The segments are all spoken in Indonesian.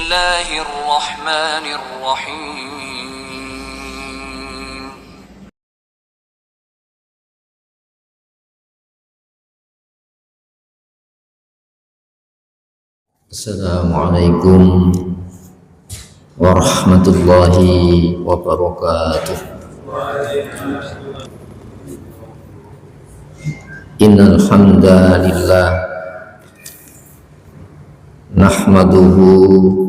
الله الرحمن الرحيم Assalamualaikum warahmatullahi wabarakatuh. Innal hamdalillah nahmaduhu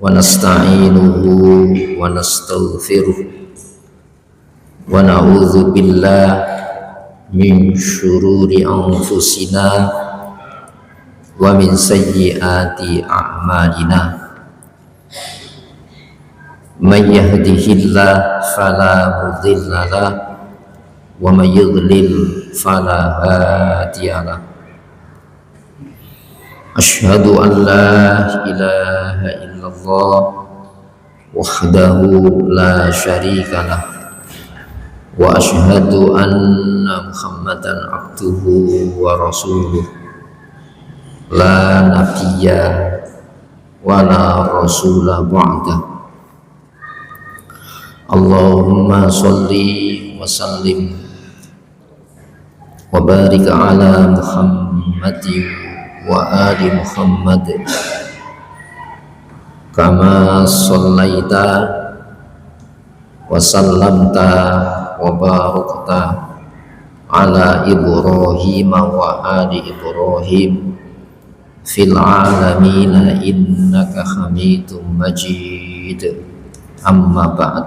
wa nasta'inuhu wa nastaghfiruh wa na'udzu billahi min syururi anfusina wa min sayyiati a'malina. May yahdihillahu fala mudilla lahu wa may yudlil fala hadiya lahu. Asyhadu an la ilaha illallah wahdahu la syarika lah wa asyhadu anna Muhammadan abduhu wa rasuluh la nabiyya wa la rasula ba'da. Allahumma sholli wa sallim wa barik ala Muhammadin wa ali Muhammad kama shallaita wa sallamta wa barakta ala Ibrahim wa ali Ibrahim fil alamina innaka hamidum majid. Amma ba'd.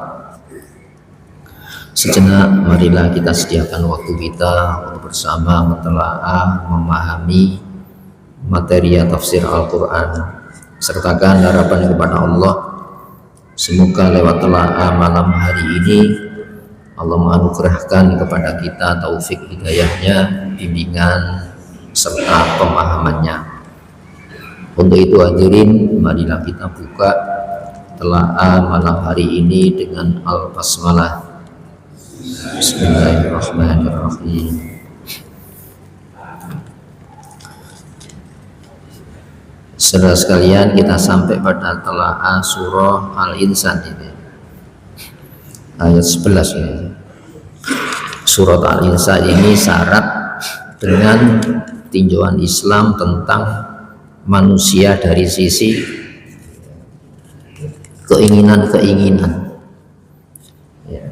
Sejenak marilah kita sediakan waktu kita untuk bersama mentelaah, memahami materi tafsir Al-Quran. Sertakan harapan kepada Allah, semoga lewat telaah malam hari ini Allah menganugerahkan kepada kita taufik hidayahnya, bimbingan serta pemahamannya. Untuk itu hadirin, marilah kita buka telaah malam hari ini dengan Al-Basmalah. Bismillahirrahmanirrahim. Saudara sekalian, kita sampai pada telaah surah Al-Insan ini, ayat 11 ini. Surah Al-Insan ini syarat dengan tinjauan Islam tentang manusia dari sisi keinginan-keinginan. Ya.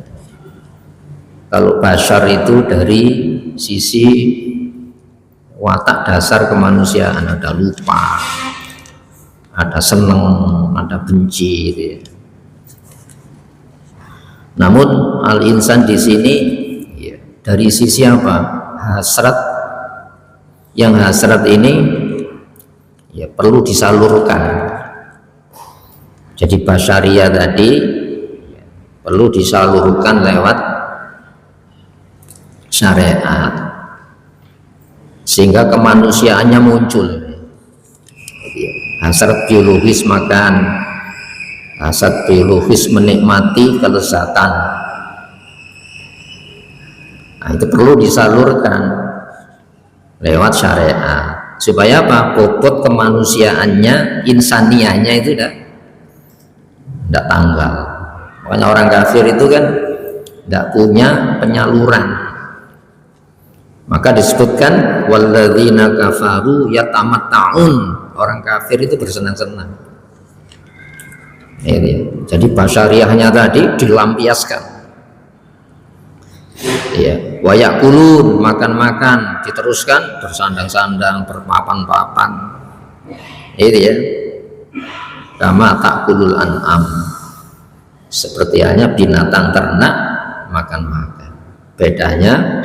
Kalau bashar itu dari sisi watak dasar kemanusiaan, ada lupa, ada seneng, ada benci. Gitu ya. Namun al-insan di sini ya, dari sisi apa? Hasrat. Yang hasrat ini ya perlu disalurkan. Jadi basyariah tadi ya, perlu disalurkan lewat syariat sehingga kemanusiaannya muncul. Hasrat biologis makan, hasrat biologis menikmati kelezatan, nah, itu perlu disalurkan lewat syariat. Supaya apa? Bobot kemanusiaannya, insaniahnya itu tidak tanggal. Makanya orang kafir itu kan tidak punya penyaluran. Maka disebutkan walladzina kafaru yatamatta'un. Orang kafir itu bersenang-senang. Jadi basyariahnya tadi dilampiaskan. Ya, wayakulun, makan-makan, diteruskan bersandang-sandang, berpapan-papan. Itu ya. Kama ta'kulul an'am. Seperti hanya binatang ternak makan-makan. Bedanya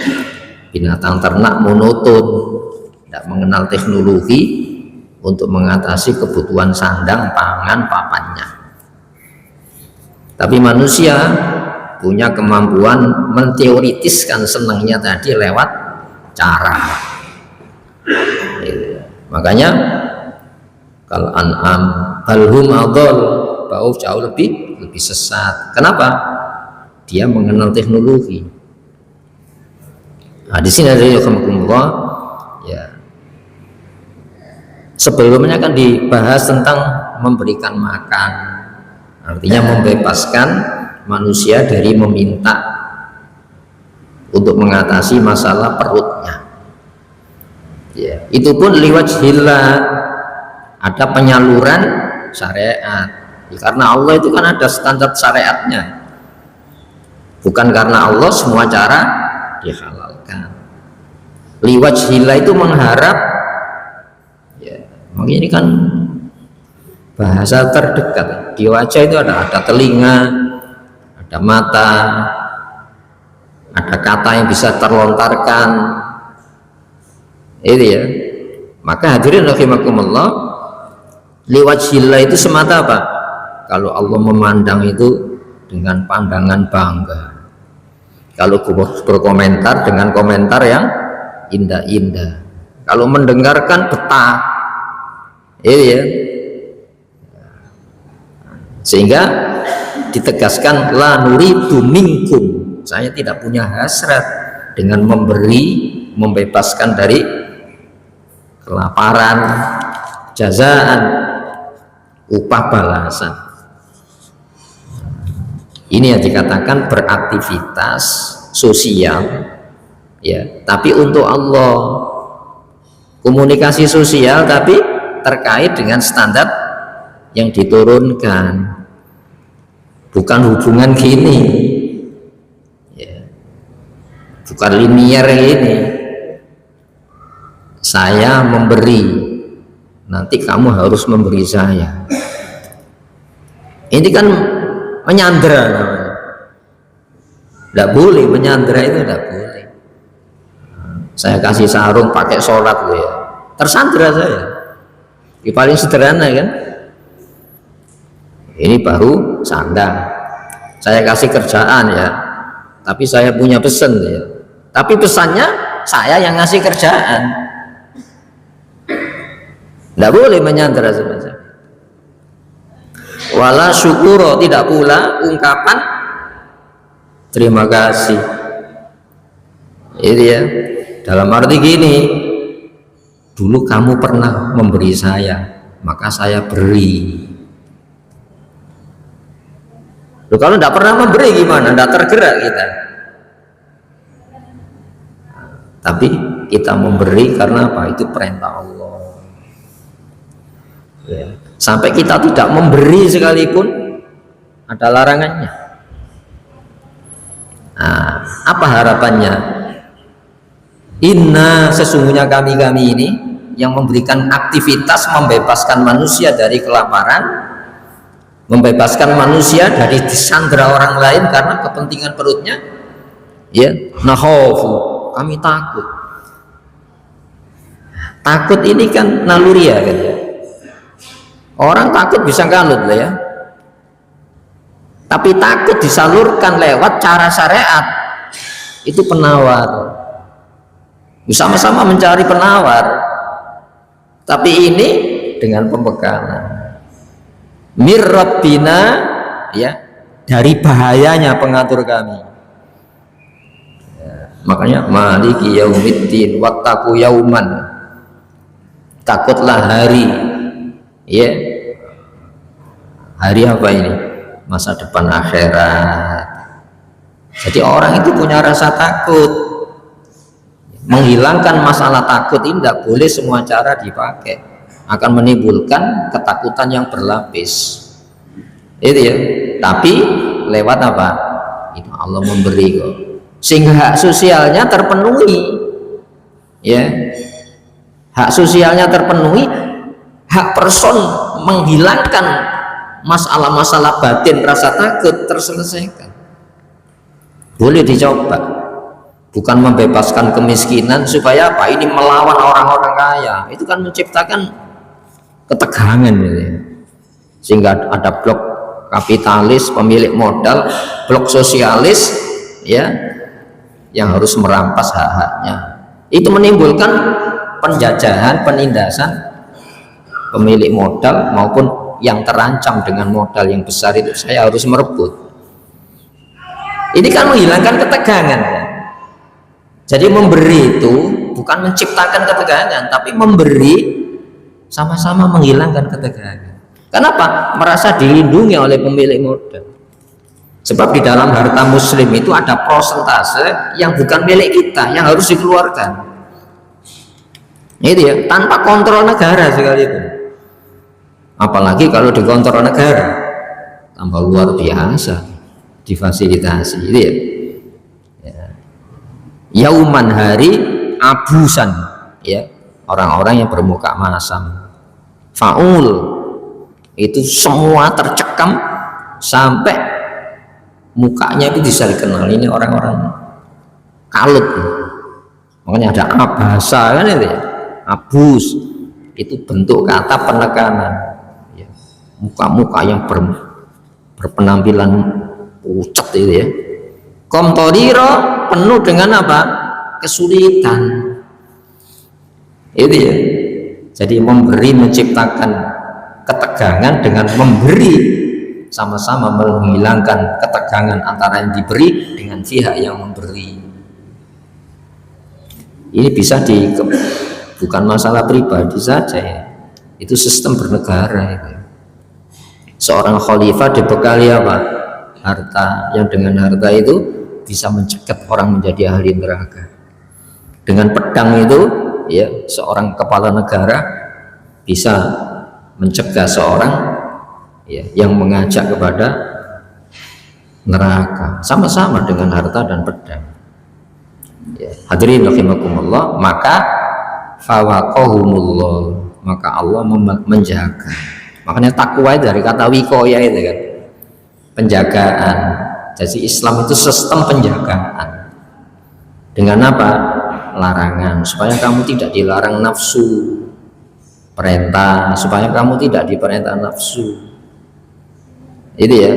binatang ternak monoton, tidak mengenal teknologi untuk mengatasi kebutuhan sandang, pangan, papannya. Tapi manusia punya kemampuan menteoritiskan senangnya tadi lewat cara. Makanya kalau an'am balhum adol, jauh lebih sesat. Kenapa? Dia mengenal teknologi. Nah, di sini ada Allah ya. Sebelumnya kan dibahas tentang memberikan makan, artinya membebaskan manusia dari meminta untuk mengatasi masalah perutnya. Ya, itu pun liwajhillah, ada penyaluran syariat. Ya, karena Allah itu kan ada standar syariatnya. Bukan karena Allah semua cara dihalalkan. Liwajhillah itu mengharap, ya, ini kan bahasa terdekat. Di wajah itu ada telinga, ada mata, ada kata yang bisa terlontarkan. Itu ya. Maka hadirin rahimakumullah, liwajhillah itu semata apa? Kalau Allah memandang itu dengan pandangan bangga. Kalau berkomentar dengan komentar yang indah-indah. Kalau mendengarkan betah. Itu ya. Sehingga ditegaskan la nuridu minkum, saya tidak punya hasrat dengan memberi, membebaskan dari kelaparan, jazaan, upah balasan. Ini yang dikatakan beraktivitas sosial, ya, tapi untuk Allah, komunikasi sosial tapi terkait dengan standar yang diturunkan, bukan hubungan gini, ya, bukan linier ini. Saya memberi, nanti kamu harus memberi saya. Ini kan menyandera namanya. Tidak boleh menyandera, itu tidak boleh. Saya kasih sarung pakai sholat loh ya, tersandera saya. Ini paling sederhana kan. Ini baru sandang. Saya kasih kerjaan ya, tapi saya punya pesan ya. Tapi pesannya saya yang ngasih kerjaan. Tidak boleh menyandera sebenarnya. Wala syukuro, tidak pula ungkapan terima kasih. Itu ya. Dalam arti gini, dulu kamu pernah memberi saya, maka saya beri. Loh, kalau tidak pernah memberi gimana? Tidak tergerak kita. Tapi kita memberi karena apa? Itu perintah Allah. Ya. Sampai kita tidak memberi sekalipun ada larangannya. Nah, apa harapannya? Inna, sesungguhnya kami ini yang memberikan aktivitas membebaskan manusia dari kelaparan, membebaskan manusia dari disandera orang lain karena kepentingan perutnya, ya, nakhofu, kami takut. Takut ini kan naluriah kan ya. Orang takut bisa kalut lah ya. Tapi takut disalurkan lewat cara syariat, itu penawar. Sama-sama mencari penawar. Tapi ini dengan pembekalan. Mir Rabbina, ya, dari bahayanya pengatur kami. Ya, makanya maliki yaumiddin wattaqu yauman. Takutlah hari, ya. Hari apa ini? Masa depan akhirat. Jadi orang itu punya rasa takut. Menghilangkan masalah takut ini tidak boleh semua cara dipakai, akan menimbulkan ketakutan yang berlapis. Itu ya. Tapi lewat apa? Itu Allah memberi kok, sehingga hak sosialnya terpenuhi. Ya, hak sosialnya terpenuhi, hak person menghilangkan masalah-masalah batin rasa takut terselesaikan. Boleh dicoba. Bukan membebaskan kemiskinan supaya apa? Ini melawan orang-orang kaya. Itu kan menciptakan ketegangan gitu. Sehingga ada blok kapitalis pemilik modal, blok sosialis, ya, yang harus merampas hak-haknya. Itu menimbulkan penjajahan, penindasan pemilik modal maupun yang terancam dengan modal yang besar itu. Saya harus merebut. Ini kan menghilangkan ketegangan ya. Jadi memberi itu bukan menciptakan ketegangan, tapi memberi sama-sama menghilangkan ketegangan. Kenapa? Merasa dilindungi oleh pemilik modal. Sebab di dalam harta muslim itu ada prosentase yang bukan milik kita, yang harus dikeluarkan. Itu ya, tanpa kontrol negara sekalipun. Apalagi kalau dikontrol negara, tambah luar biasa, difasilitasi. Itu ya. Yauman hari abusan, ya, orang-orang yang bermuka masam. Faul itu semua tercekam sampai mukanya itu bisa dikenal ini orang-orang kalut. Makanya ada abasa kan itu ya, abus itu bentuk kata penekanan ya. Muka-muka yang berpenampilan pucat itu ya. Komtoriro penuh dengan apa? Kesulitan. Itu ya. Jadi memberi menciptakan ketegangan dengan memberi, sama-sama menghilangkan ketegangan antara yang diberi dengan pihak yang memberi. Ini bisa bukan masalah pribadi saja ya. Itu sistem bernegara itu. Seorang khalifah dibekali apa? Harta, yang dengan harta itu bisa mencegat orang menjadi ahli neraka. Dengan pedang itu ya, seorang kepala negara bisa mencegah seorang ya, yang mengajak kepada neraka, sama-sama dengan harta dan pedang ya. Hadirin rahimakumullah, maka fawaqahumullah, maka Allah menjaga. Makanya takwa dari kata wikoya itu kan, penjagaan. Jadi Islam itu sistem penjagaan. Dengan apa? Larangan, supaya kamu tidak dilarang nafsu. Perintah, supaya kamu tidak diperintah nafsu. Itu ya.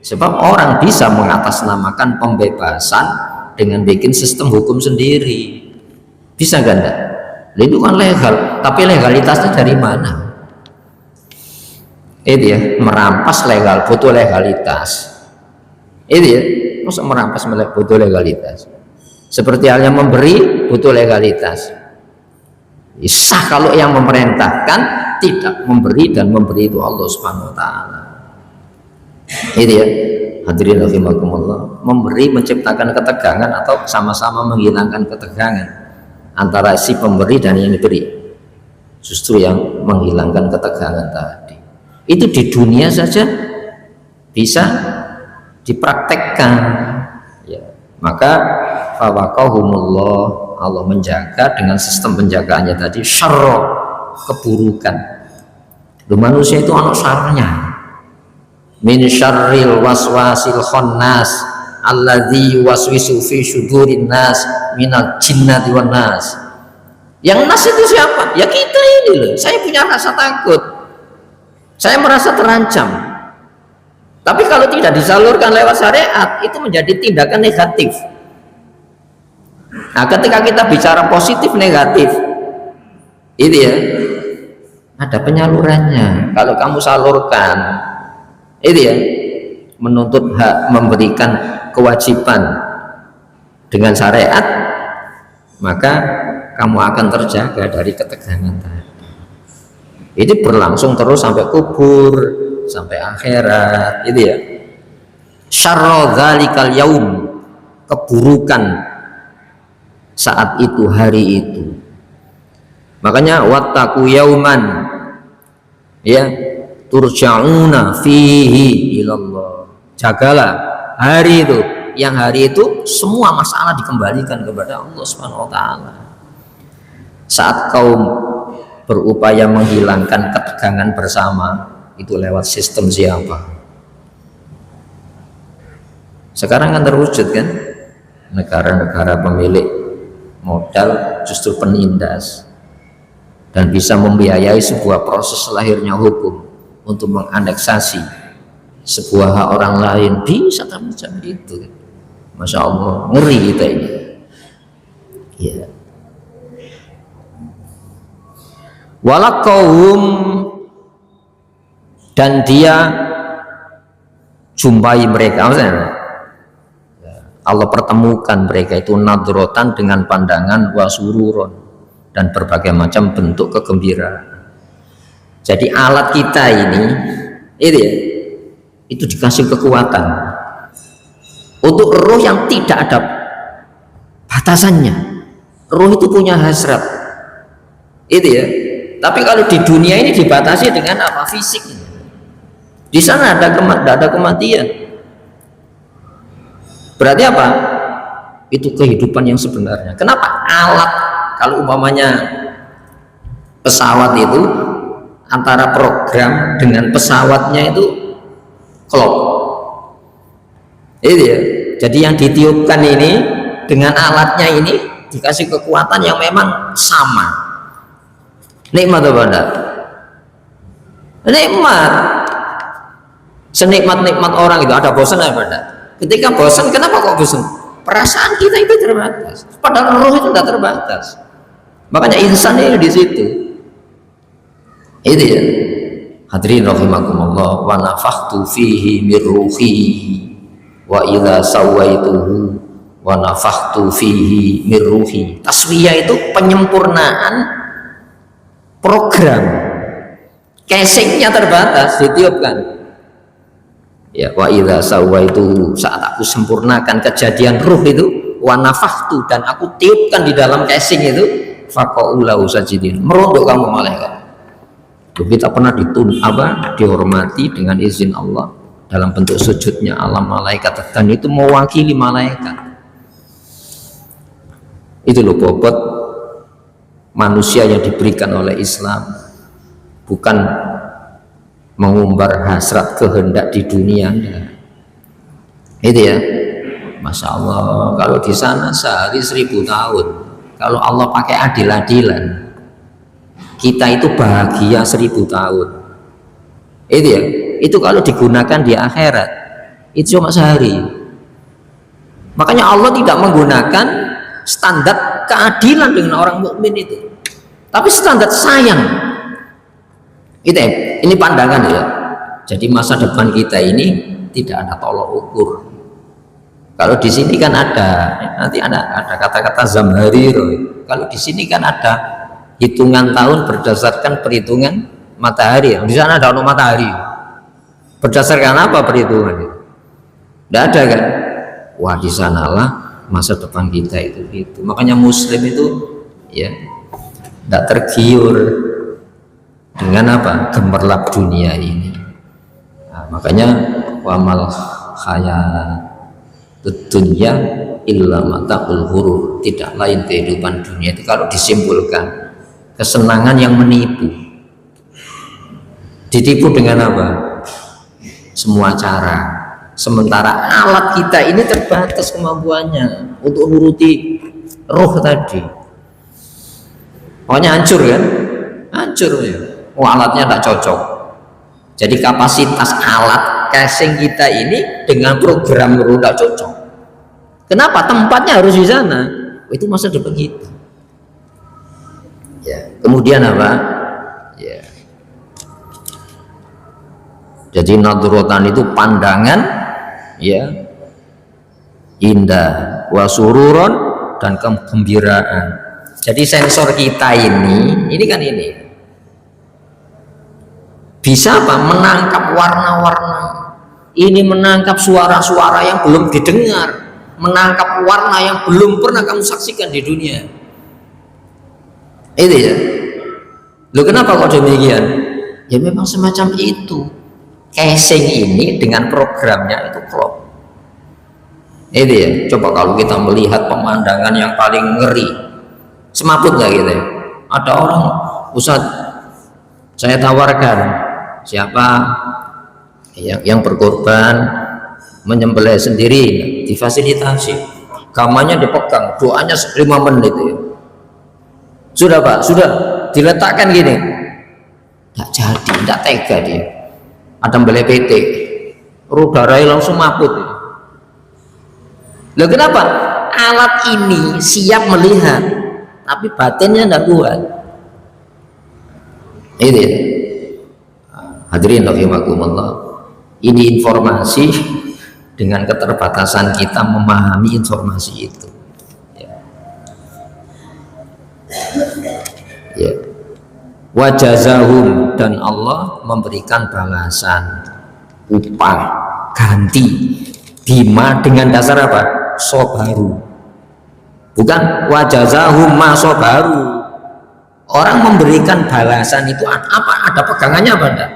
Sebab orang bisa mengatasnamakan pembebasan dengan bikin sistem hukum sendiri. Bisa gak enggak? Itu kan legal, tapi legalitasnya dari mana? Itu ya, merampas legal, butuh legalitas. Itu ya, masa merampas butuh legalitas. Seperti halnya memberi butuh legalitas. Sah kalau yang memerintahkan tidak memberi, dan memberi itu Allah Subhanahu wa taala. Itu ya, hadirin rahimakumullah, memberi menciptakan ketegangan atau sama-sama menghilangkan ketegangan antara si pemberi dan yang diberi. Justru yang menghilangkan ketegangan tadi. Itu di dunia saja bisa dipraktekkan ya. Maka fawaqahumullah, Allah menjaga dengan sistem penjagaannya tadi syarra, keburukan. Manusia itu anak syarrnya. Min syarril waswasil khannas alladzi waswisu fi syudurin nas minal jinnati wan nas. Yang nas itu siapa? Ya kita ini loh. Saya punya rasa takut, saya merasa terancam. Tapi kalau tidak disalurkan lewat syariat, itu menjadi tindakan negatif. Nah, ketika kita bicara positif negatif, itu ya, ada penyalurannya. Kalau kamu salurkan, itu ya, menuntut hak, memberikan kewajiban dengan syariat, maka kamu akan terjaga dari ketegangan tadi. Itu berlangsung terus sampai kubur, sampai akhirat, itu ya. Syarra dzalikal yaum, keburukan saat itu, hari itu. Makanya wattaqu yauman ya turja'una fihi ilallah. Jagalah hari itu, yang hari itu semua masalah dikembalikan kepada Allah Subhanahu wa taala. Saat kaum berupaya menghilangkan ketegangan bersama, itu lewat sistem siapa? Sekarang kan terwujud kan, negara-negara pemilik modal justru penindas dan bisa membiayai sebuah proses lahirnya hukum untuk menganeksasi sebuah hak orang lain, bisa macam itu. Masya Allah, ngeri kita ini ya. Walaqahum, dan dia jumpai mereka, maksudnya Allah pertemukan mereka itu nadrotan, dengan pandangan, wasururon, dan berbagai macam bentuk kegembiraan. Jadi alat kita ini itu dikasih kekuatan untuk roh yang tidak ada batasannya. Roh itu punya hasrat, tapi kalau di dunia ini dibatasi dengan apa? Fisik. Di sana ada kematian. Berarti apa? Itu kehidupan yang sebenarnya. Kenapa? Alat, kalau umpamanya pesawat itu, antara program dengan pesawatnya itu klop. Jadi yang ditiupkan ini dengan alatnya ini dikasih kekuatan yang memang sama. Nikmat apa enggak? Nikmat. Senikmat-nikmat orang itu ada bosan apa enggak? Ketika bosan, kenapa kok bosan? Perasaan kita itu terbatas. Padahal roh itu tidak terbatas. Makanya insan ini di situ. Hadirin rahimakumullah, wa nafakhtu fihi min ruhi wa idza sawaituhu wa nafakhtu fihi min ruhi. Taswiyah itu penyempurnaan program. Casingnya terbatas, ditiupkan. Ya, wa idza sawaituhu, saat aku sempurnakan kejadian ruh itu, wa nafakhtu, dan aku tiupkan di dalam casing itu, faqa'u lahu sajidin, merunduk kamu malaikat. Kita pernah dihormati dengan izin Allah dalam bentuk sujudnya alam malaikat, dan itu mewakili malaikat. Itu loh bobot manusia yang diberikan oleh Islam, bukan mengumbar hasrat kehendak di dunia. Masya Allah, kalau di sana sehari 1000 tahun, kalau Allah pakai adil-adilan, kita itu bahagia 1000 tahun. Itu kalau digunakan di akhirat, itu cuma sehari. Makanya Allah tidak menggunakan standar keadilan dengan orang mukmin itu, tapi standar sayang. Ini pandangan ya. Jadi masa depan kita ini tidak ada tolok ukur. Kalau di sini kan ada, nanti ada kata-kata Zamhariro. Kalau di sini kan ada hitungan tahun berdasarkan perhitungan matahari. Di sana ada matahari. Berdasarkan apa perhitungan itu? Tidak ada kan? Wah, di sanalah masa depan kita itu. Makanya Muslim itu ya tidak tergiur dengan apa? Gemerlap dunia ini. Nah, makanya wamal hayatud dunya illa mata'ul ghurur. Tidak lain kehidupan dunia itu kalau disimpulkan kesenangan yang menipu. Ditipu dengan apa? Semua cara. Sementara alat kita ini terbatas kemampuannya untuk nuruti roh tadi. Pokoknya hancur kan? Hancur ya. Alatnya tidak cocok. Jadi kapasitas alat casing kita ini dengan program roh tidak cocok. Kenapa? Tempatnya harus di sana. Itu masa depan kita. Ya, kemudian apa? Ya. Jadi nadrotan itu pandangan, ya, indah, wasururon, dan kegembiraan. Jadi sensor kita ini kan ini bisa apa? Menangkap warna-warna. Ini menangkap suara-suara yang belum didengar, menangkap warna yang belum pernah kamu saksikan di dunia. Ya. Loh, kenapa kok demikian? Ya memang semacam itu. Casing ini dengan programnya itu klop. Ya. Coba kalau kita melihat pemandangan yang paling ngeri, semaput nggak gitu ya? Ada orang, Ustaz, saya tawarkan siapa yang berkorban menyembelih sendiri, difasilitasi, gamanya dipegang, doanya 5 menit ya. Sudah Pak, sudah diletakkan gini. Tidak jadi, tidak tega dia. Ada mbeleh PT, udarai langsung maput. Loh, kenapa? Alat ini siap melihat, tapi batinnya tidak kuat. Ini hadirin rahimakumullah, ini informasi dengan keterbatasan kita memahami informasi itu. Ya. wa jazahum, dan Allah memberikan balasan, upah, ganti, bima, dengan dasar apa? Sobaru. Bukan wa jazahum ma sobaru. Orang memberikan balasan itu apa? Ada pegangannya apa enggak?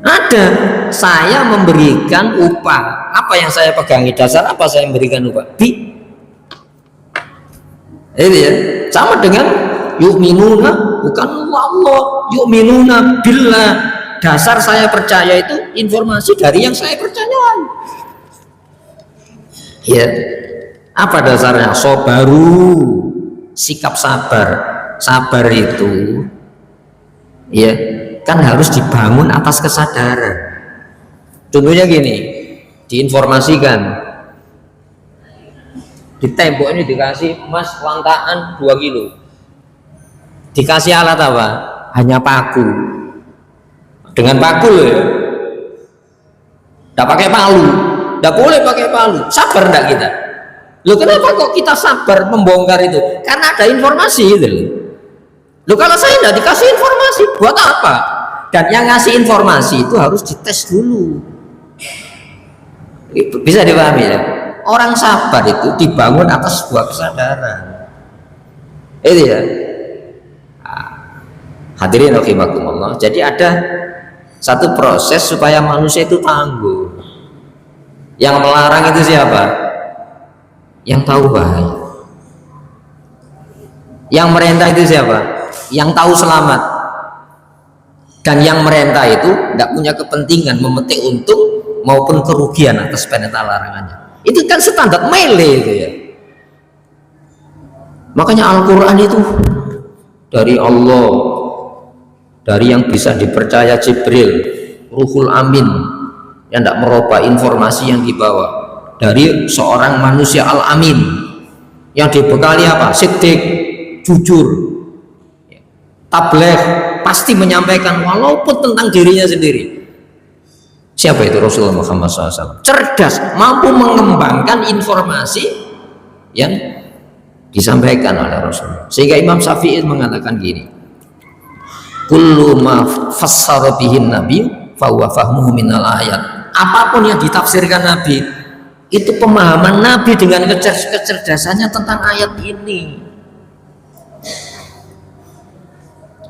Ada. Saya memberikan upah. Apa yang saya pegangi? Dasar apa saya memberikan upah? Itu ya. Sama dengan yu'minuna, bukan Allah, yu'minuna billah. Dasar saya percaya itu informasi dari yang saya percayai. Ya. Apa dasarnya? Sobaru. Sikap sabar. Sabar itu ya kan harus dibangun atas kesadaran. Contohnya gini, diinformasikan di tembok ini dikasih emas wantaan 2 kilo, dikasih alat apa? Hanya paku. Dengan paku loh ya, tidak pakai palu, tidak boleh pakai palu. Sabar enggak kita? Loh, kenapa kok kita sabar membongkar itu? Karena ada informasi itu loh. Loh, kalau saya tidak dikasih informasi, buat apa? Dan yang ngasih informasi itu harus dites dulu. Itu bisa dipahami ya? Orang sabar itu dibangun atas sebuah kesadaran. Itu ya. Hadirin rahimakumullah. Jadi ada satu proses supaya manusia itu tangguh. Yang melarang itu siapa? Yang tahu bahaya. Yang merintah itu siapa? Yang tahu selamat. Dan yang merintah itu tidak punya kepentingan memetik untung maupun kerugian atas perintah larangannya. Itu kan standar mele itu ya. Makanya Al-Quran itu dari Allah, dari yang bisa dipercaya Jibril, Ruhul Amin, yang tidak merubah informasi yang dibawa, dari seorang manusia Al-Amin yang dibekali apa? Siddiq, jujur, tabligh, pasti menyampaikan walaupun tentang dirinya sendiri. Siapa itu? Rasulullah Muhammad SAW. Cerdas, mampu mengembangkan informasi yang disampaikan oleh Rasulullah. Sehingga Imam Syafi'i mengatakan gini, kullu ma fassara bihin nabi fa huwa fahmuhu minal ayat. Apapun yang ditafsirkan Nabi, itu pemahaman Nabi dengan kecerdasannya tentang ayat ini.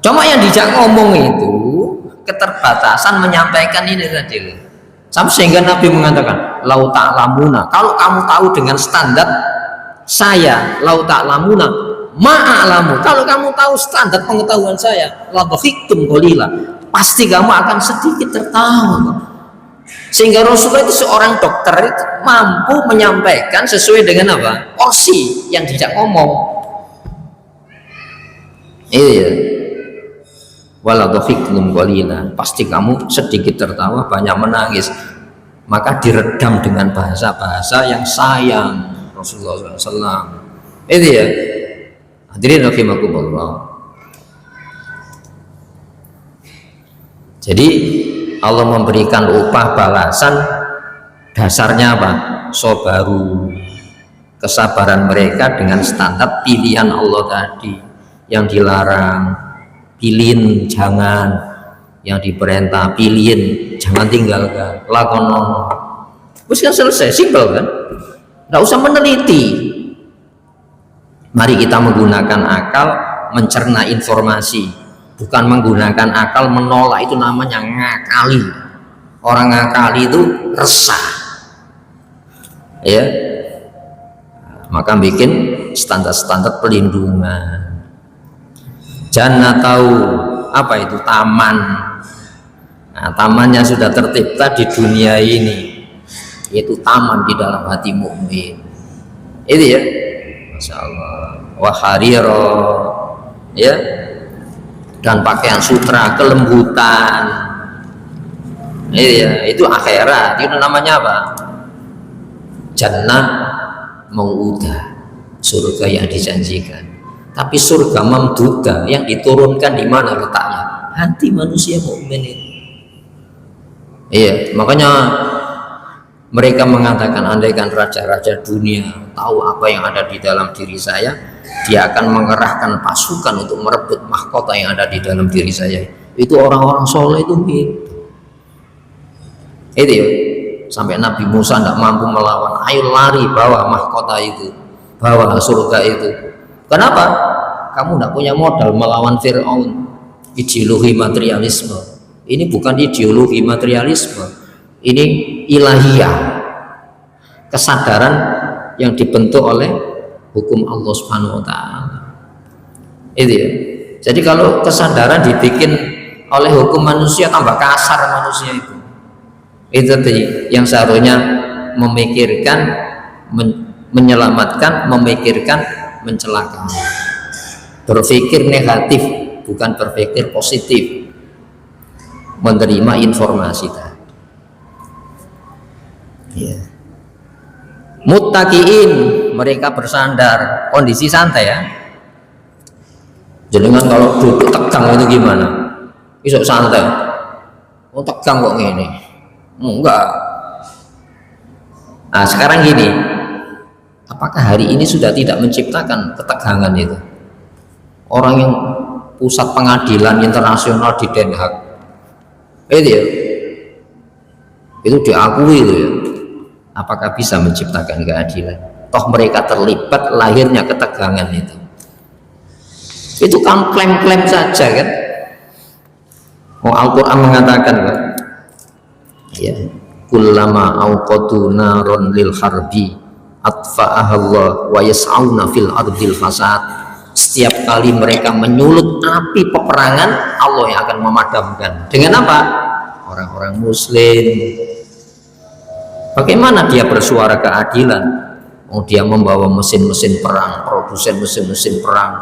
Cuma yang dijak ngomong itu keterbatasan menyampaikan ini tadi. Sampai sehingga Nabi mengatakan, lau ta'lamuna, kalau kamu tahu dengan standar saya, lau ta'lamuna ma'alamu, kalau kamu tahu standar pengetahuan saya, la dhakhiktum qalila, pasti kamu akan sedikit tertawa. Sehingga Rasulullah itu seorang dokter itu mampu menyampaikan sesuai dengan apa? Porsi yang dijak ngomong. Iya. Waladhafikum qalila, pasti kamu sedikit tertawa, banyak menangis. Maka diredam dengan bahasa-bahasa yang sayang Rasulullah SAW. Itu ya. Hadirin rahimakumullah. Jadi Allah memberikan upah balasan, dasarnya apa? Sobaru, kesabaran mereka dengan standar pilihan Allah tadi. Yang dilarang pilih, jangan. Yang diperintah pilih, jangan tinggalkan. Lakonono. Terus kan selesai, simpel kan? Nggak usah meneliti. Mari kita menggunakan akal mencerna informasi, bukan menggunakan akal menolak. Itu namanya ngakali. Orang ngakali itu resah, ya. Maka bikin standar-standar pelindungan. Jannah tahu apa itu taman. Nah, tamannya sudah tercipta di dunia ini, yaitu taman di dalam hati mukmin. Itu ya, Masya Allah. Wahariro, ya, dan pakaian sutra kelembutan. Ya, itu akhirat. Itu namanya apa? Jannah mau'udah, surga yang dijanjikan. Tapi surga mamdudah yang diturunkan di mana letaknya? Hati manusia mukmin itu. Iya, makanya Mereka mengatakan andaikan raja-raja dunia tahu apa yang ada di dalam diri saya, dia akan mengerahkan pasukan untuk merebut mahkota yang ada di dalam diri saya. Itu orang-orang soleh itu gitu. Itu ya, sampai Nabi Musa tidak mampu melawan, ayo lari bawa mahkota itu, bawa surga itu. Kenapa? Kamu tidak punya modal melawan Fir'aun. Ideologi materialisme ini bukan ideologi materialisme, ini ilahiyah, kesadaran yang dibentuk oleh hukum Allah Subhanahu wa Ta'ala. Itu ya. Jadi kalau kesadaran dibikin oleh hukum manusia, tambah kasar manusia itu tadi yang seharusnya memikirkan menyelamatkan, memikirkan mencelakai, berpikir negatif bukan berpikir positif, menerima informasi tadi. Ya. Muttaqiin, mereka bersandar, kondisi santai ya. Jenengan kalau duduk tegang itu gimana? Isok santai. Oh tegang kok gini? Enggak. Nah sekarang gini, apakah hari ini sudah tidak menciptakan ketegangan itu? Orang yang pusat pengadilan internasional di Den Haag itu ya, itu diakui itu ya, apakah bisa menciptakan keadilan? Toh mereka terlibat lahirnya ketegangan itu kan klaim-klaim saja kan. Al-Quran mengatakan kan, ya, kullama auqatu naron lil harbi atfa'ahallah wa yas'auna fil ardil fasad. Setiap kali mereka menyulut api peperangan, Allah yang akan memadamkan. Dengan apa? Orang-orang muslim. Bagaimana dia bersuara keadilan? Oh, dia membawa mesin-mesin perang, produsen mesin-mesin perang.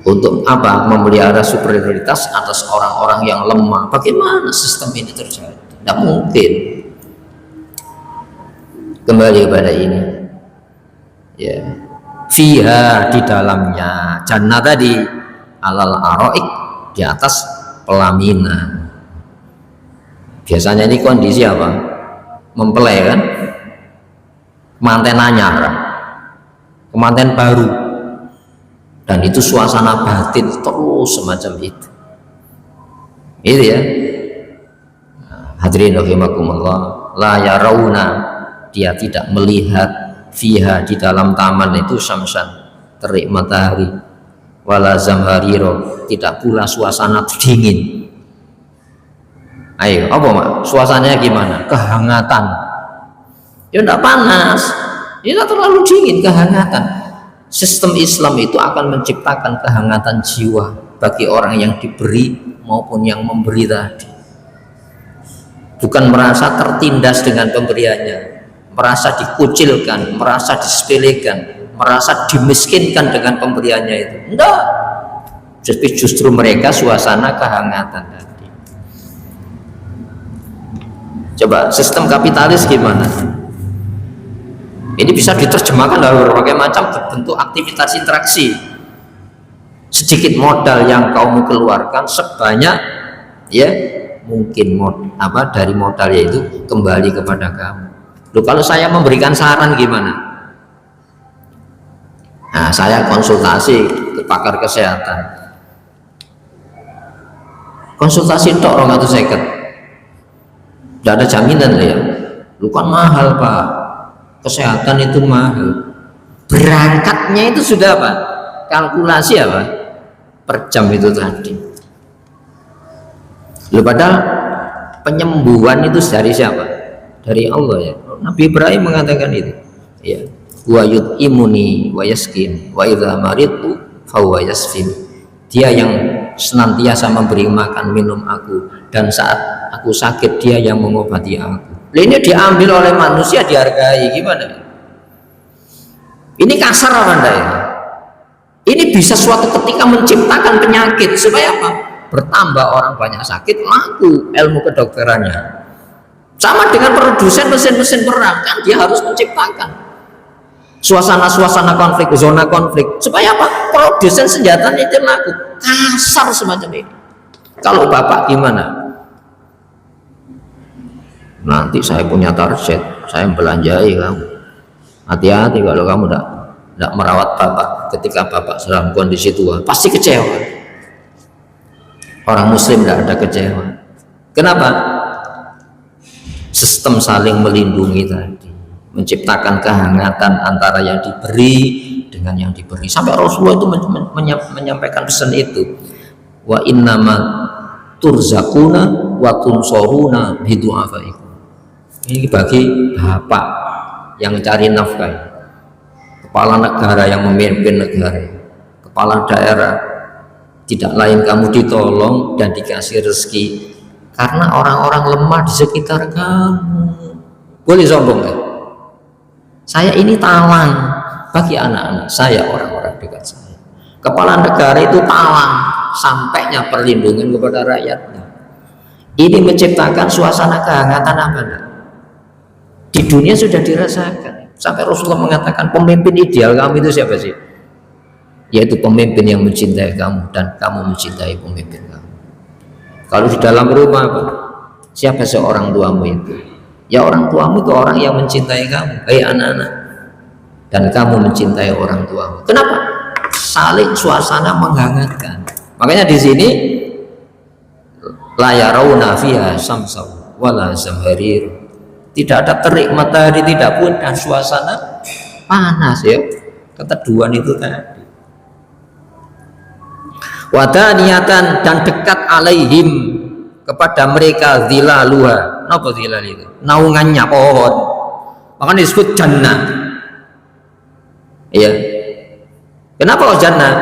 Untuk apa? Memelihara superioritas atas orang-orang yang lemah. Bagaimana sistem ini terjadi? Tidak mungkin. Kembali kepada ini. Ya. Fiha, di dalamnya jannah tadi, alal aroik, di atas pelaminan. Biasanya ini kondisi apa? Mempelai kan? Kemanten anyar, kemanten baru, dan itu suasana batin terus semacam itu. Itu ya. Hadirin rahimakumullah, la yarawna, dia tidak melihat fiha, di dalam taman itu syamsan, terik matahari, wala zamhariro, tidak pula suasana dingin. Ayo, apa mak? Suasananya gimana? Kehangatan. Ya tidak panas, ya tidak terlalu dingin, kehangatan. Sistem Islam itu akan menciptakan kehangatan jiwa bagi orang yang diberi maupun yang memberi tadi. Bukan merasa tertindas dengan pemberiannya, merasa dikucilkan, merasa disepelekan, merasa dimiskinkan dengan pemberiannya itu. Enggak. Justru mereka suasana kehangatan tadi. Coba sistem kapitalis gimana? Ini bisa diterjemahkan dalam berbagai macam bentuk aktivitas interaksi. Sedikit modal yang kamu keluarkan sebanyak ya mungkin dari modalnya itu kembali kepada kamu. Loh, kalau saya memberikan saran gimana? Nah, saya konsultasi ke pakar kesehatan. Konsultasi tok 250. Tidak ada jaminan ya. Lu kan mahal Pak. Kesehatan itu mahal. Berangkatnya itu sudah apa? Kalkulasi apa? Per jam itu tadi. Lu padahal penyembuhan itu dari siapa? Dari Allah ya. Nabi Ibrahim mengatakan itu. Ya. Wa yut'imuni wa yaskin wa idza maridtu fa huwa yasfin. Dia yang senantiasa memberi makan minum aku, dan saat aku sakit dia yang mengobati aku. Ini diambil oleh manusia, dihargai, gimana? Ini kasar apa enggak ya? Ini bisa suatu ketika menciptakan penyakit supaya apa? Bertambah orang banyak sakit, laku ilmu kedokterannya. Sama dengan produsen mesin-mesin perang, kan dia harus menciptakan suasana-suasana konflik, zona konflik, supaya apa? Produsen senjatanya itu laku. Kasar semacam ini. Kalau bapak gimana? nanti saya punya target, saya belanjai kamu. Hati-hati kalau kamu tidak merawat bapak ketika bapak dalam kondisi tua, pasti kecewa. Orang muslim tidak ada kecewa. Kenapa? Sistem saling melindungi tadi menciptakan kehangatan antara yang diberi dengan yang diberi. Sampai Rasulullah itu menyampaikan pesan itu, wa innama turzakuna wa tunsoruna bidu'afaikum. Ini bagi bapak yang cari nafkah, kepala negara yang memimpin negara, kepala daerah, tidak lain kamu ditolong dan dikasih rezeki karena orang-orang lemah di sekitar kamu. Boleh sombong kan? Saya ini talang bagi anak-anak saya, orang-orang dekat saya. Kepala negara itu talang sampainya perlindungan kepada rakyatnya. Ini menciptakan suasana kehangatan apa enggak? Di dunia sudah dirasakan. Sampai Rasulullah mengatakan pemimpin ideal kamu itu siapa sih? Yaitu pemimpin yang mencintai kamu dan kamu mencintai pemimpin kamu. Kalau di dalam rumah, siapa seorang tuamu itu? Ya orang tuamu itu orang yang mencintai kamu, anak-anak, dan kamu mencintai orang tuamu. Kenapa? Saling suasana menghangatkan. Makanya di sini la yarawna fiha samsaw wala zamharir. Tidak ada terik matahari, tidak pun dan suasana panas ya. Keteduhan itu tadi. Wadaniyatan dan dekat alaihim kepada mereka zilaluha. Napa zilal itu? Naungannya pohon. Makanya disebut jannah. Iya. Kenapa kok jannah?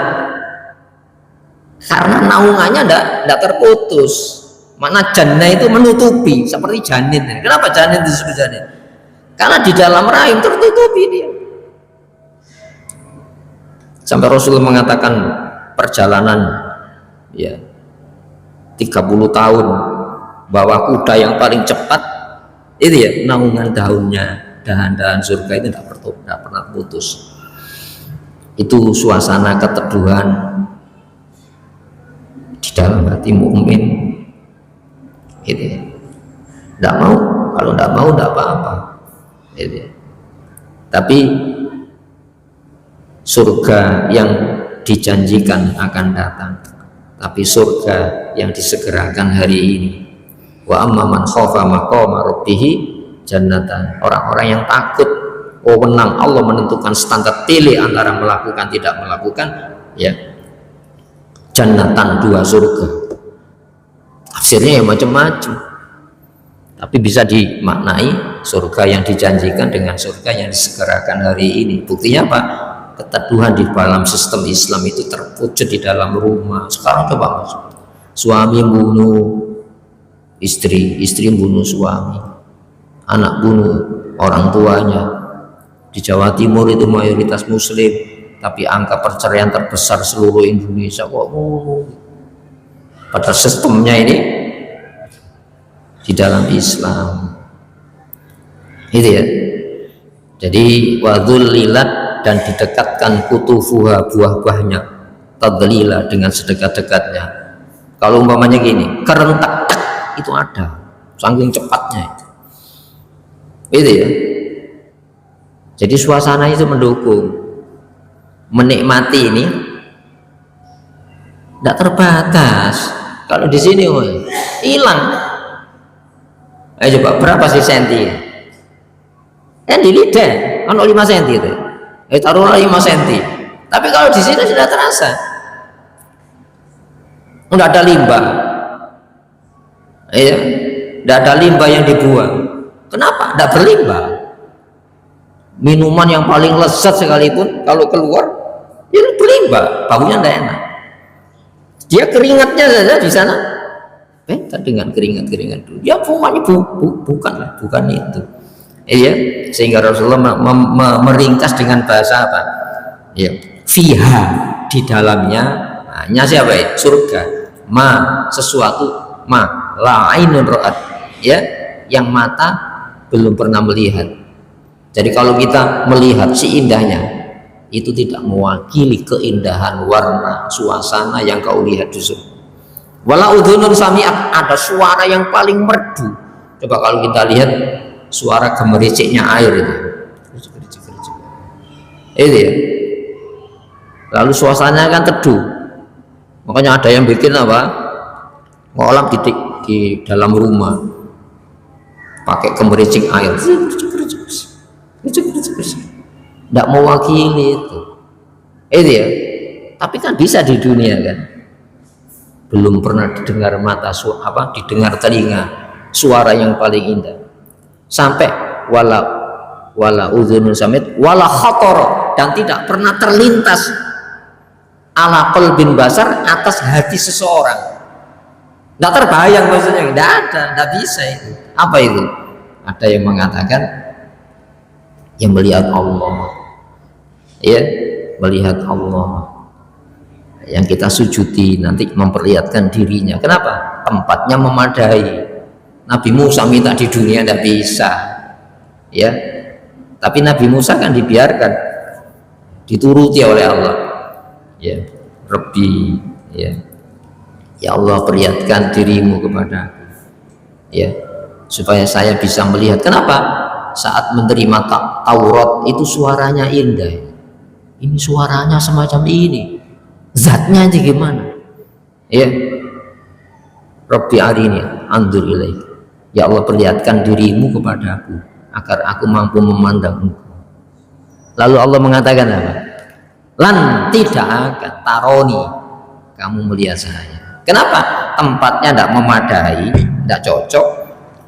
Karena naungannya tidak terputus. Makna jannah itu menutupi seperti janin. Kenapa janin disebut janin? Karena di dalam rahim tertutupi dia. Sampai Rasulullah mengatakan perjalanan ya 30 tahun bawa kuda yang paling cepat itu ya naungan daunnya, dahan-dahan surga itu tidak pernah putus. Itu suasana keteduhan di dalam hati mukmin. Gitu ya. Tidak mau, kalau tidak mau tidak apa-apa. Gitu ya. Tapi surga yang dijanjikan akan datang, tapi surga yang disegerakan hari ini. Wa amma man khafa maqama rabbih jannatan. Orang-orang yang takut wewenang Allah menentukan standar pilih antara melakukan tidak melakukan, ya jannatan, 2 surga. Tafsirnya ya macam-macam, tapi bisa dimaknai surga yang dijanjikan dengan surga yang disegerakan hari ini. Buktinya apa? Keteduhan di dalam sistem Islam itu terwujud di dalam rumah. Sekarang coba masuk, suami bunuh istri, istri bunuh suami, anak bunuh orang tuanya. Di Jawa Timur itu mayoritas muslim, tapi angka perceraian terbesar seluruh Indonesia kok. Pada sistemnya ini di dalam Islam itu ya. Jadi wadzulilat dan didekatkan kutufuha, buah-buahnya, tadlila dengan sedekat-dekatnya. Kalau umpamanya gini, kerentak itu ada, saking cepatnya itu ya. Jadi suasana itu mendukung, menikmati ini tidak terbatas. Kalau di sini hilang. Ayo coba berapa sih senti? Di lidah kan 5 senti itu. Taruhlah 5 senti. Tapi kalau di sini sudah terasa. Tidak ada limbah. Ya, tidak ada limbah yang dibuang. Kenapa? Tidak berlimbah. Minuman yang paling lezat sekalipun kalau keluar, ya berlimbah, baunya tidak enak. Dia keringatnya saja di sana, dengan keringat dulu. Ya pokoknya bukan itu. Iya, sehingga Rasulullah meringkas dengan bahasa apa? Ya, fiha, di dalamnya hanya siapa ya? Surga. Ma, sesuatu, ma, la ainun ra'at, ya, yang mata belum pernah melihat. Jadi kalau kita melihat si indahnya, itu tidak mewakili keindahan warna suasana yang kau lihat di surga. Wala udhunun sami'at, ada suara yang paling merdu, Coba kalau kita lihat suara gemericiknya air itu. Itu ya. Lalu suasananya kan teduh. Makanya ada yang bikin apa? Kolam di dalam rumah. Pakai gemericik air. Tidak mewakili itu. Itu ya. Tapi kan bisa di dunia kan. Belum pernah didengar didengar telinga suara yang paling indah. Sampai wala udhunun samit wala khatara, dan tidak pernah terlintas ala qalbin basar, atas hati seseorang. Tidak terbayang maksudnya, tidak ada, tidak bisa itu. Apa itu? Ada yang mengatakan yang melihat Allah, ya, melihat Allah yang kita sujudi nanti memperlihatkan dirinya. Kenapa? Tempatnya memadai. Nabi Musa minta di dunia tidak bisa, ya, tapi Nabi Musa kan dibiarkan, dituruti oleh Allah, ya, Rabbi, ya Allah perlihatkan dirimu kepada, ya, supaya saya bisa melihat. Kenapa? Saat menerima Taurat itu suaranya indah, ini suaranya semacam ini, zatnya aja gimana, ya, Rabbi arini anzur ilaik, ya Allah perlihatkan dirimu kepada aku agar aku mampu memandang engkau. Lalu Allah mengatakan apa? Lan, tidak akan taroni, kamu melihat saya. Kenapa? Tempatnya tidak memadai, tidak cocok,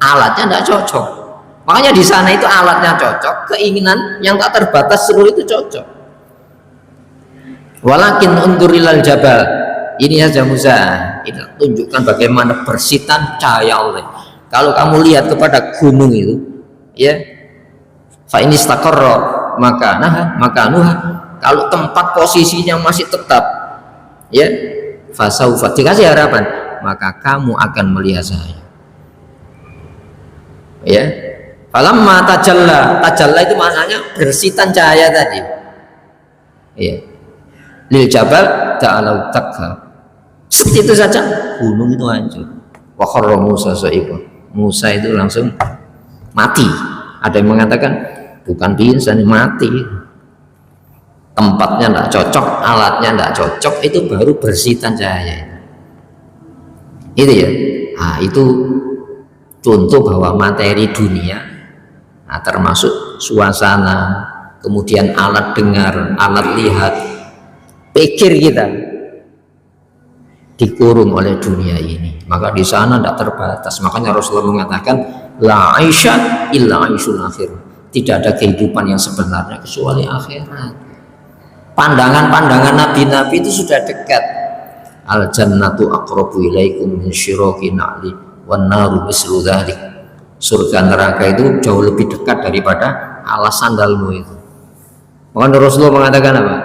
alatnya tidak cocok. Makanya di sana itu alatnya cocok, keinginan yang tak terbatas seluruh itu cocok. Walakin undurilal jabal, ini saja Musa, itu tunjukkan bagaimana bersitan cahaya Allah. Kalau kamu lihat kepada gunung itu, ya, fa ini istaqarra maka nuha, kalau tempat posisinya masih tetap, ya, fasaufa, dikasih harapan, maka kamu akan melihat saya, ya. Falamma tajalla itu maknanya bersitan cahaya tadi, ya, lil jabal ta'alau takha, seperti itu saja gunung itu hancur. Wa kharra Musa sa'iqa, Musa itu langsung mati. Ada yang mengatakan bukan pingsan, mati. Tempatnya tidak cocok, alatnya tidak cocok, itu baru bersitan cahaya. Itu ya. Nah, itu contoh bahwa materi dunia, nah, termasuk suasana, kemudian alat dengar, alat lihat, pikir kita dikurung oleh dunia ini. Maka di sana tidak terbatas. Makanya Rasulullah mengatakan la aisha illa aisyul akhir, tidak ada kehidupan yang sebenarnya kecuali akhirat. Pandangan-pandangan nabi-nabi itu sudah dekat. Al jannatu aqrabu ilaikum min syiraki na'li wan naru mislu dzalik, surga neraka itu jauh lebih dekat daripada alas sandalmu itu. Maka Rasulullah mengatakan apa?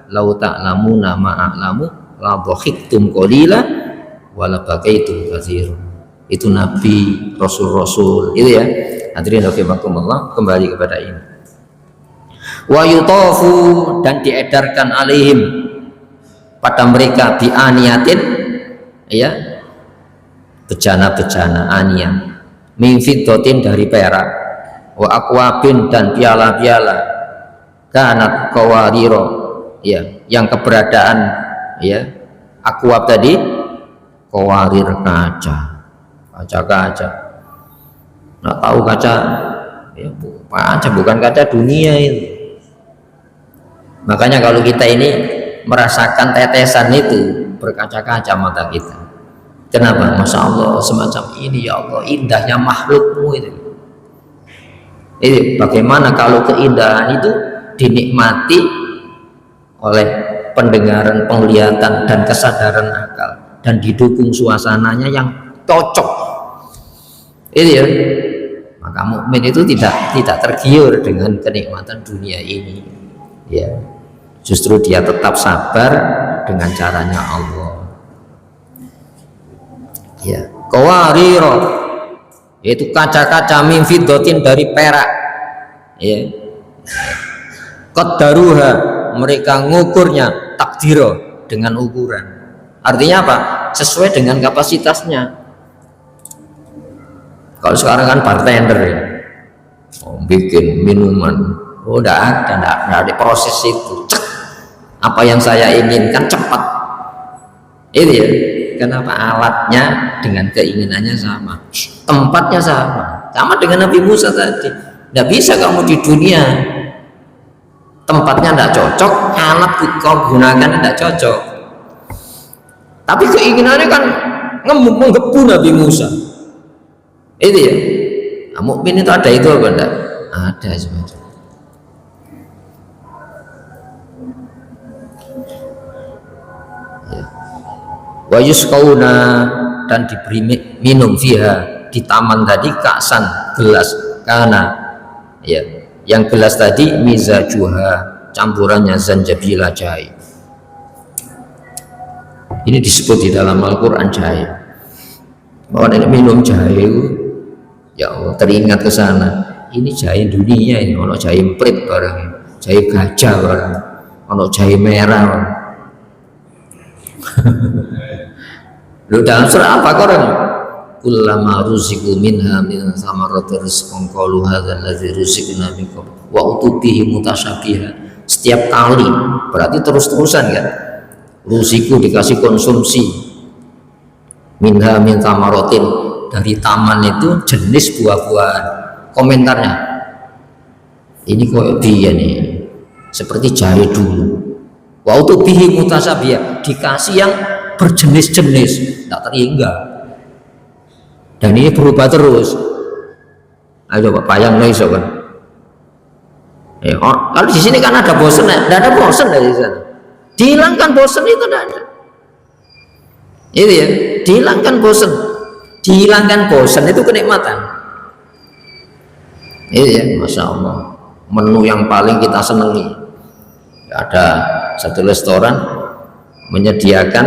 Lau ta'lamuna ma'a'lamu la dhahiktum qalila wa la bakaitum katsir. Itu nabi, rasul-rasul itu ya. Hadirin rahimakumullah, kembali kepada ini. Wa yutafu, dan diedarkan alaihim pada mereka bi aniyatin, ya, bejana-bejana aniyah, min fiddatin dari perak, wa akwabin dan piala-piala, kanat qawariro, ya, yang keberadaan, ya, akwab tadi qawarir, kaca. Nggak tahu kaca, ya, bukan kaca dunia itu. Makanya kalau kita ini merasakan tetesan itu, berkaca-kaca mata kita. Kenapa? Masya Allah semacam ini, ya Allah indahnya makhlukmu itu. Ini bagaimana kalau keindahan itu dinikmati oleh pendengaran, penglihatan, dan kesadaran akal, dan didukung suasananya yang cocok. Ini ya. Maka mukmin itu tidak tergiur dengan kenikmatan dunia ini, ya. Justru dia tetap sabar dengan caranya Allah, ya. Qawariro, yaitu kaca-kaca min fiddatin dari perak, ya. Qaddaruha, mereka ngukurnya takdiro, dengan ukuran. Artinya apa? Sesuai dengan kapasitasnya. Kalau sekarang kan bartender ya, bikin minuman, enggak ada proses itu. Cek. Apa yang saya inginkan cepat. Itu ya. Kenapa? Alatnya dengan keinginannya sama, tempatnya sama dengan Nabi Musa tadi. Tidak bisa kamu di dunia tempatnya tidak cocok, alat kau gunakan tidak cocok, tapi keinginannya kan menggebu Nabi Musa. Itu ya. Nah, mukmin itu ada itu apa enggak? Ada semacam. Ya. Wa yusqauna, dan diberi minum fiha, di taman tadi, kaksan, gelas, karena ya, yang gelas tadi mizajuha, campurannya zanjabila, jahe. Ini disebut di dalam Al-Quran jahe. Orang ini minum jahe, ya Allah, teringat ke sana. Ini jahe dunia ini, ono jahe emprit barang, jahe gajah barang, ono jahe merah. Lu dalam surah apa Quran? Kullama ruziqu minha min thamarati rizqan qalu hadzal ladzi ruziqna min qabl wa utubihi mutasyabiha. Setiap kali berarti terus-terusan kan. Ruziqu dikasih konsumsi, minha min thamaratin, dari taman itu jenis buah-buahan. Komentarnya, ini kok dia nih seperti jahe dulu. Wa utubihi mutasyabiha, dikasih yang berjenis-jenis, tak terhingga. Dan ini berubah terus. Ayo coba bayang nih kan. Kalau di sini kan ada bosan, tidak ada bosan dari sana. Dihilangkan bosan itu tidak ada. Itu ya, dihilangkan bosan. Dihilangkan bosan itu kenikmatan. Itu ya, masya Allah. Menu yang paling kita senangi. Ada satu restoran menyediakan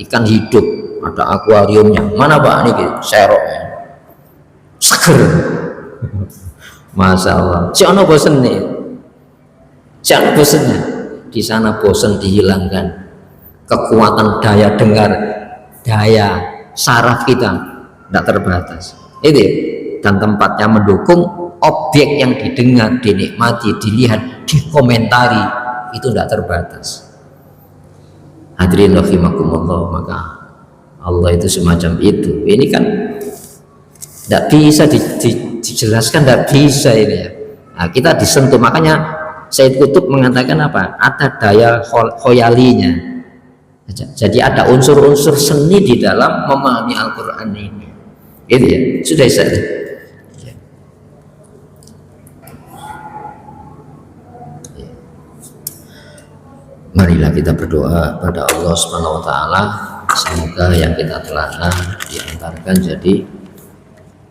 ikan hidup, ada akuariumnya. Mana Pak? Ini serok ya, seger. Masya Allah. Si ono bosen nih, si ono bosennya. Di sana bosen dihilangkan. Kekuatan daya dengar, daya saraf kita tidak terbatas. Itu ya. Dan tempatnya mendukung, objek yang didengar, dinikmati, dilihat, dikomentari, itu tidak terbatas. Hadirin rahimakumullah, maka Allah itu semacam itu. Ini kan tidak bisa dijelaskan, tidak bisa ini ya. Nah, kita disentuh, makanya Sayyid Qutb mengatakan apa? Ada daya khoyalinya. Jadi ada unsur-unsur seni di dalam memahami Al-Quran ini. Itu ya, sudah saya. Marilah kita berdoa pada Allah Subhanahu wa taala, semoga yang kita telah diantarkan jadi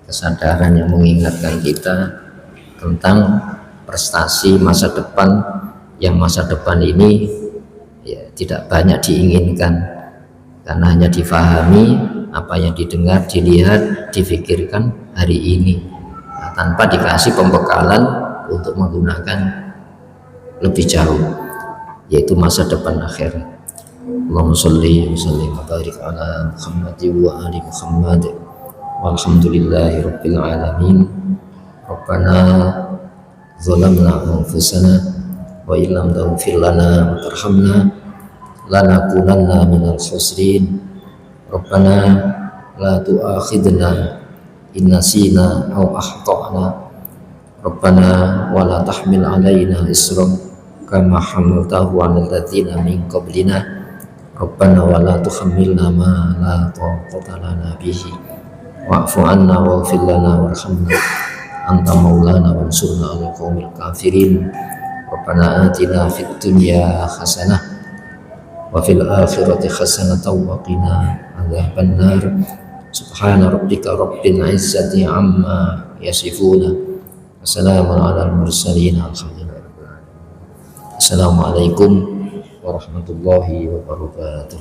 kesadaran yang mengingatkan kita tentang prestasi masa depan, yang masa depan ini ya tidak banyak diinginkan karena hanya difahami apa yang didengar, dilihat, difikirkan hari ini, nah, tanpa dikasih pembekalan untuk menggunakan lebih jauh, yaitu masa depan akhirat. Allahumma sholli wa sallim wa barik ala Muhammad wa ali Muhammad walhamdulillahi rabbil alamin. Rabbana zalamna anfusana wa illam taghfir lana wa tarhamna lanakunanna minal khasirin. Rabbana la tu'akhidna in nasina aw akhtana. Rabbana wa la tahmil alaina isran kama hamaltahu 'alal ladzina min qablina. Rabbana wa la tuhammilna ma la taqata lana bihi wa'fu 'anna waghfir lana warhamna anta maulana wansurna 'alal qaumil kafirin. Rabbana atina fid dunya hasanah wa fil akhirati hasanatan wa qina adzabannar. Subhana rabbika rabbil izzati amma yasifuna wa salamun 'alal mursalin. Assalamualaikum warahmatullahi wabarakatuh.